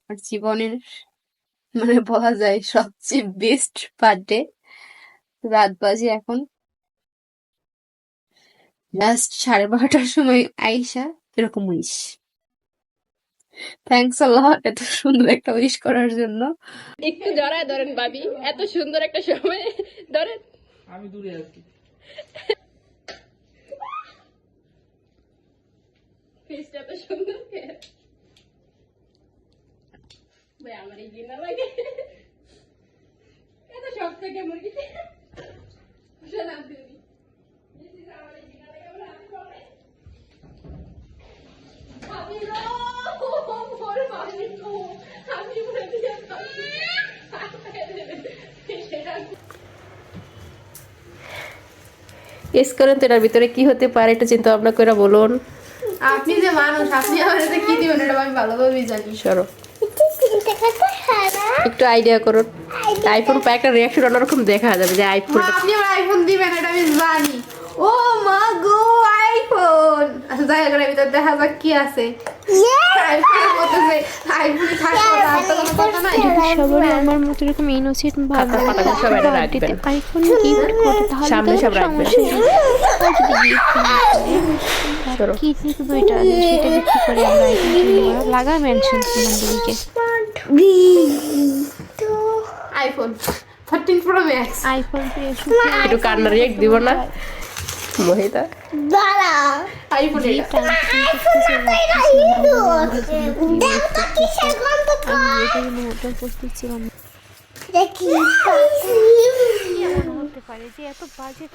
আর জীবনের মানে বলা যায় সবচেয়ে বেস্ট বার্থডে। রাত বাজে এখন জাস্ট 12:30টার সময় আইসা এরকম উইশ। থ্যাংকস আল্লাহ এত সুন্দর একটা উইশ করার জন্য। একটু জড়ায় ধরেন ভাবি, এত সুন্দর একটা সময় ধরেন। আমি দূরে আছি। ফেসটা এত সুন্দর ভাই, আমার এই ঘৃণা লাগে এত শক্ত কেমন কিছু শোনাম তুমি গেস করেন তো এটার ভিতরে কি হতে পারে, একটু চিন্তা ভাবনা করে বলুন। আপনি যে মানুষ, আপনি আমার সাথে কি দিবেন এটা আমি ভালোভাবেই জানি। সরো একটু আইডিয়া করুন। আইফোন পায় একটা রিয়াকশন অন্যরকম দেখা যাবে যে আইফোন। আপনি আমার আইফোন দিবেন এটা আমি জানি। ও মা গো আইফোন। আচ্ছা যাই হোক, ভিতর দেখা যাক কি আছে। আইফোনের মধ্যে যে আইফোন থাকবে তার তো কোনো কথা নাই। সবারই আমার মতো এরকম ইনোসেন্ট ভাবে পাতা সব এটা রাখবেন, আইফোন গিফট করে তাহলে সামনে সব রাখবেন। কি থেকে দুইটা আছে সেটা বিক্রি করে আমরা আইফোন কিনবো। লাগা মেনশন সুমনদিকে আইফোন 13 প্রো ম্যাক্স। আইফোন পেয়ে একটু কান্না রিয়েক্ট দিব না মহিতা? আইফোন আমি এটা মোটেও প্রস্তুত ছিলাম না। হতে পারে যে এত বাজে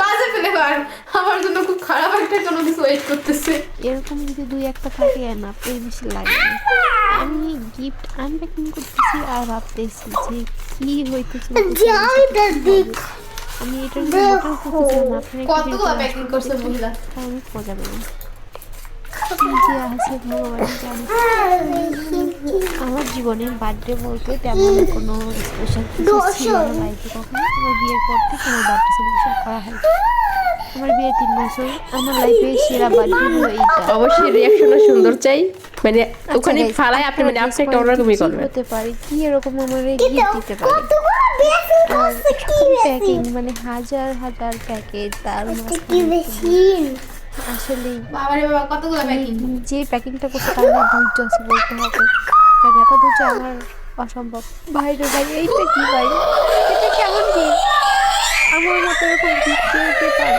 বাজে ফ্লেভার আমার জন্য খুব খারাপ একটা কোনো কিছু ওয়েট করতেছে। এরকম যদি দুই একটা থাকে না পেয়ে বেশি লাগে না। আমি গিফট আনপ্যাকিং করতেছি আর ভাবতেছি যে কি হইতেছে। আমি এটার মোটেও করতেছিলাম না। আপনারা কতগুলো প্যাকিং করছে মহিলা? অনেক মজা পেলাম। যে আছে ভগবান জানে। আমার জীবনের বার্থডে বলতে তেমন কোনো স্পেশাল কিছু ছিল না লাইফে কখনো। আমার বিয়ের পর থেকে আমার বার্থডে সেলিব্রেশন করা হয়। আমার বিয়ে 3 বছর, আমার লাইফে সেরা বার্থডে হলো এইটা। অবশ্যই রিয়াকশনটা সুন্দর চাই, মানে ওখানে ফালায় আপনি মানে আপনি একটা অন্যরকমই করবেন। হতে পারে কি এরকম আমার গিফট দিতে পারে। প্যাকিং মানে হাজার হাজার প্যাকেজ তার আসলে বাবারে বাবা কতগুলো প্যাকিং। যে প্যাকিংটা করতে তার ধৈর্য আছে বলতে হবে, কারণ এত ধৈর্য আমার অসম্ভব। ভাই রে ভাই, এইটা কি ভাই, এটা কেমন কি আমার মতো এরকম গিফট দিতে পারে?